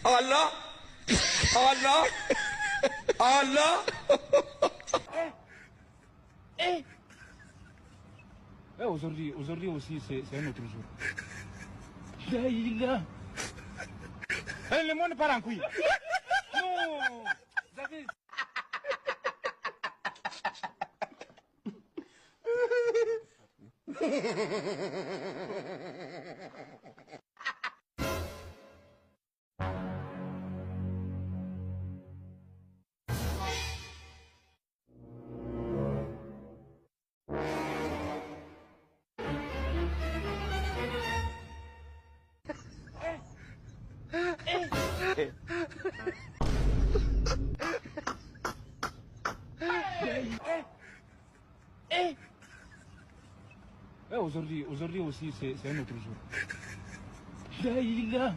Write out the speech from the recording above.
Allah, Allah, Allah. Aujourd'hui aussi, c'est un autre jour. Là. Le monde part en couille. Non, vous avez... Aujourd'hui aussi, c'est un autre jour. Là.